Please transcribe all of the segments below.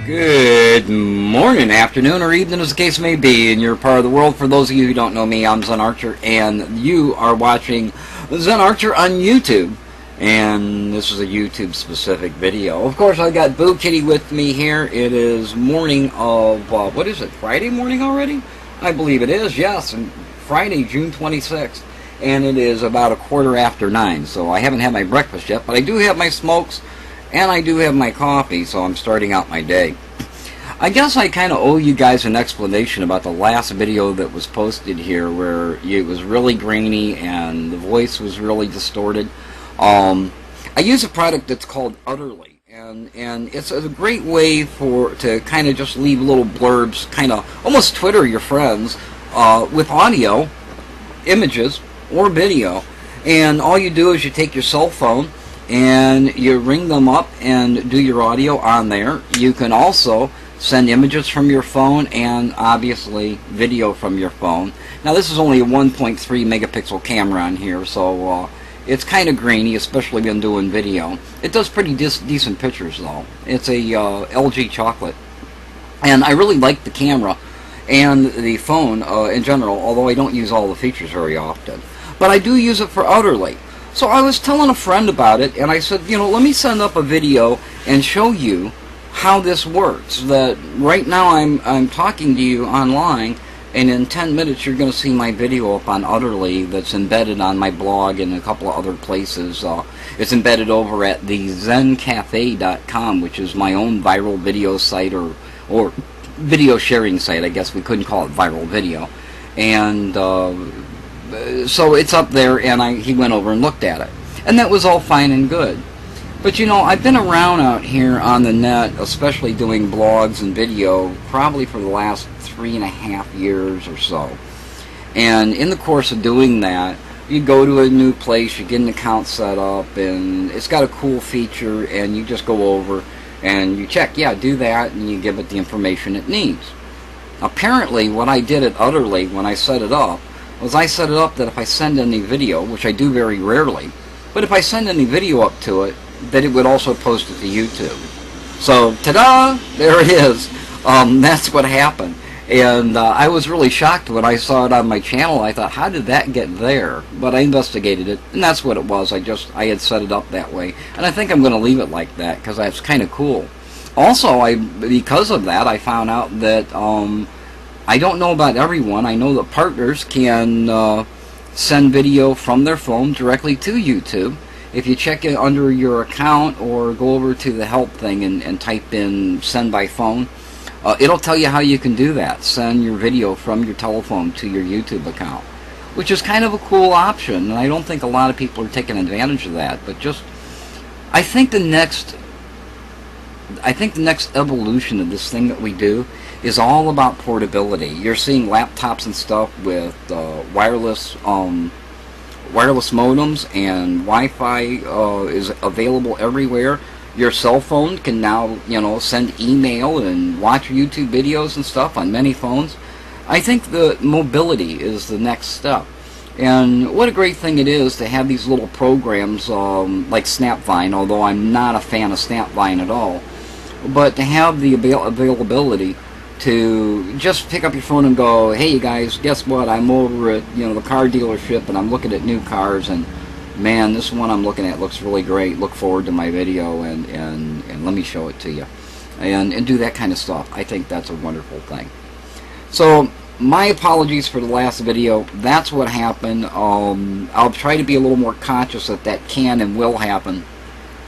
Good morning, afternoon, or evening, as the case may be, in your part of the world. For those of you who don't know me, I'm Zen Archer, and you are watching Zen Archer on YouTube. And this is a YouTube-specific video. Of course, I've got Boo Kitty with me here. It is morning of, what is it, Friday morning already? I believe it is, yes, and Friday, June 26th. And it is about 9:15, so I haven't had my breakfast yet, but I do have my smokes, and I do have my coffee, so I'm starting out my day. I guess I kind of owe you guys an explanation about the last video that was posted here, where it was really grainy and the voice was really distorted. I use a product that's called Utterly, and it's a great way to kind of just leave little blurbs, kind of almost Twitter your friends, with audio, images, or video. And all you do is you take your cell phone and you ring them up and do your audio on there. You can also send images from your phone and obviously video from your phone. Now this is only a 1.3 megapixel camera on here, so it's kind of grainy, especially when doing video. It does pretty decent pictures though. It's a LG chocolate, and I really like the camera and the phone in general, although I don't use all the features very often. But I do use it for Utterly. So I was telling a friend about it, and I said, you know, let me send up a video and show you how this works. That right now I'm talking to you online, and in 10 minutes you're going to see my video up on Utterly that's embedded on my blog and a couple of other places. It's embedded over at the zencafe.com, which is my own viral video site, or video sharing site. I guess we couldn't call it viral video. And so it's up there, and he went over and looked at it. And that was all fine and good. But you know, I've been around out here on the net, especially doing blogs and video, probably for the last 3.5 years or so. And in the course of doing that, you go to a new place, you get an account set up, and it's got a cool feature, and you just go over and you check, yeah, do that, and you give it the information it needs. Apparently, what I did at Utterly when I set it up was I set it up that if I send any video, which I do very rarely, but if I send any video up to it, that it would also post it to YouTube. So, ta-da! There it is. That's what happened. And I was really shocked when I saw it on my channel. I thought, how did that get there? But I investigated it, and that's what it was. I had set it up that way. And I think I'm going to leave it like that, because that's kind of cool. Also, because of that, I found out that I don't know about everyone. I know that partners can send video from their phone directly to YouTube. If you check it under your account or go over to the help thing and type in send by phone, it'll tell you how you can do that. Send your video from your telephone to your YouTube account, which is kind of a cool option, and I don't think a lot of people are taking advantage of that. But I think the next evolution of this thing that we do is all about portability. You're seeing laptops and stuff with wireless modems, and Wi-Fi is available everywhere. Your cell phone can now, you know, send email and watch YouTube videos and stuff on many phones. I think the mobility is the next step. And what a great thing it is to have these little programs like Snapvine, although I'm not a fan of Snapvine at all. But to have the availability to just pick up your phone and go, hey you guys, guess what, I'm over at, you know, the car dealership, and I'm looking at new cars, and man, this one I'm looking at looks really great, look forward to my video, and let me show it to you, and do that kind of stuff. I think that's a wonderful thing. So my apologies for the last video. That's what happened. I'll try to be a little more conscious that can and will happen,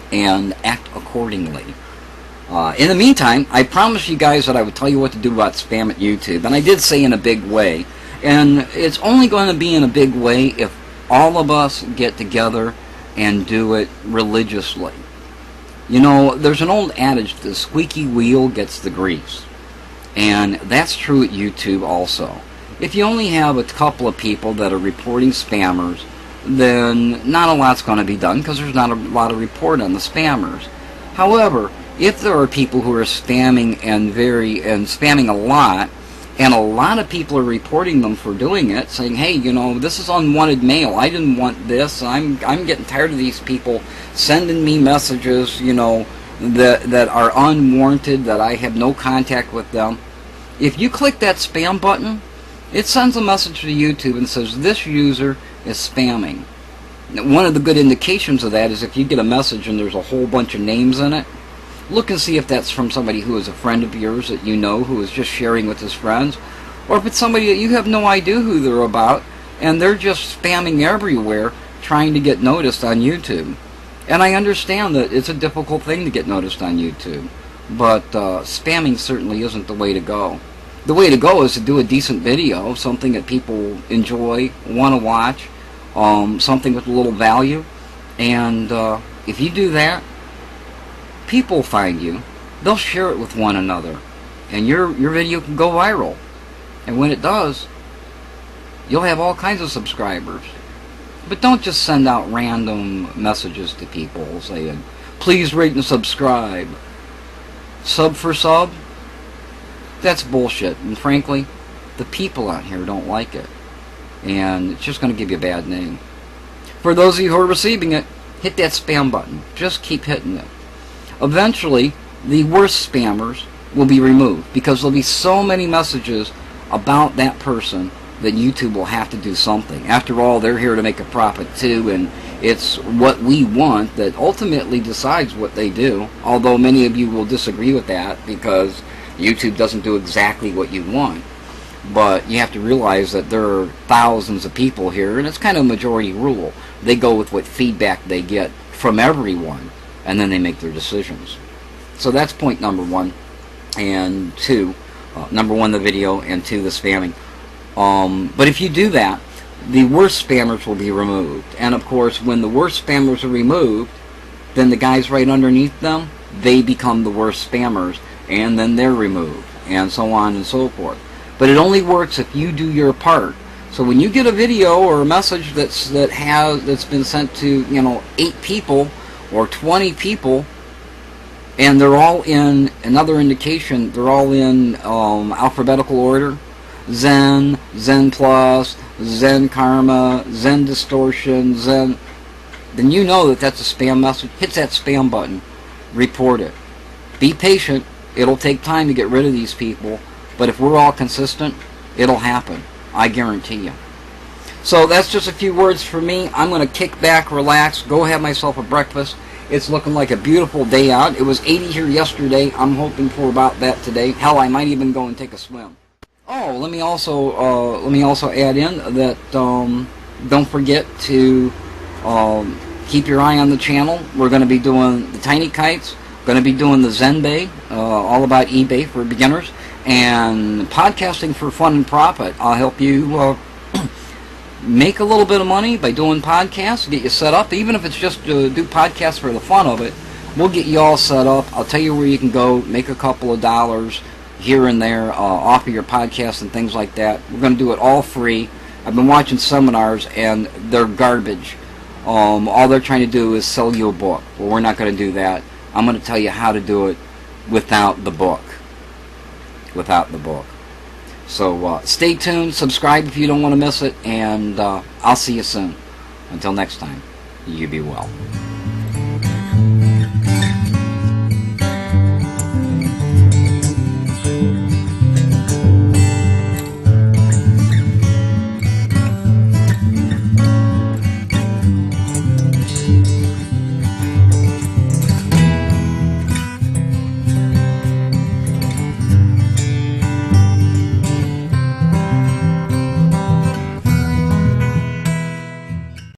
and act accordingly. In the meantime, I promised you guys that I would tell you what to do about spam at YouTube, and I did say in a big way. And it's only going to be in a big way if all of us get together and do it religiously. You know, there's an old adage, the squeaky wheel gets the grease. And that's true at YouTube also. If you only have a couple of people that are reporting spammers, then not a lot's going to be done, because there's not a lot of report on the spammers. However, if there are people who are spamming and spamming a lot, and a lot of people are reporting them for doing it, saying, hey, you know, this is unwanted mail, I didn't want this, I'm getting tired of these people sending me messages, you know, that are unwarranted, that I have no contact with them. If you click that spam button, it sends a message to YouTube and says this user is spamming. One of the good indications of that is if you get a message and there's a whole bunch of names in it, look and see if that's from somebody who is a friend of yours that you know, who is just sharing with his friends, or if it's somebody that you have no idea who they're about and they're just spamming everywhere trying to get noticed on YouTube. And I understand that it's a difficult thing to get noticed on YouTube, but spamming certainly isn't the way to go. The way to go is to do a decent video, something that people enjoy, want to watch, something with a little value, and if you do that, people find you, they'll share it with one another, and your video can go viral. And when it does, you'll have all kinds of subscribers. But don't just send out random messages to people saying, please rate and subscribe. Sub for sub? That's bullshit. And frankly, the people out here don't like it. And it's just going to give you a bad name. For those of you who are receiving it, hit that spam button. Just keep hitting it. Eventually, the worst spammers will be removed because there'll be so many messages about that person that YouTube will have to do something. After all, they're here to make a profit too, and it's what we want that ultimately decides what they do, although many of you will disagree with that because YouTube doesn't do exactly what you want. But you have to realize that there are thousands of people here, and it's kind of a majority rule. They go with what feedback they get from everyone, and then they make their decisions. So that's point number one. And two, number one, the video, and two, the spamming. But if you do that, the worst spammers will be removed. And of course, when the worst spammers are removed, then the guys right underneath them, they become the worst spammers, and then they're removed, and so on and so forth. But it only works if you do your part. So when you get a video or a message that's been sent to 8 people or 20 people, and they're all in another indication, they're all in alphabetical order, Zen, Zen Plus, Zen Karma, Zen Distortion, Zen, then you know that that's a spam message. Hit that spam button, report it. Be patient. It'll take time to get rid of these people, but if we're all consistent, it'll happen. I guarantee you. So that's just a few words for me. I'm going to kick back, relax, go have myself a breakfast. It's looking like a beautiful day out. It was 80 here yesterday. I'm hoping for about that today. Hell, I might even go and take a swim. Oh, let me also add in that don't forget to keep your eye on the channel. We're going to be doing the tiny kites. Going to be doing the Zen Bay, all about eBay for beginners, and podcasting for fun and profit. I'll help you make a little bit of money by doing podcasts, get you set up, even if it's just to do podcasts for the fun of it. We'll get you all set up. I'll tell you where you can go, make a couple of dollars here and there off of your podcast and things like that. We're going to do it all free. I've been watching seminars, and they're garbage. All they're trying to do is sell you a book. Well, we're not going to do that. I'm going to tell you how to do it without the book. Without the book. So stay tuned, subscribe if you don't want to miss it, and I'll see you soon. Until next time, you be well.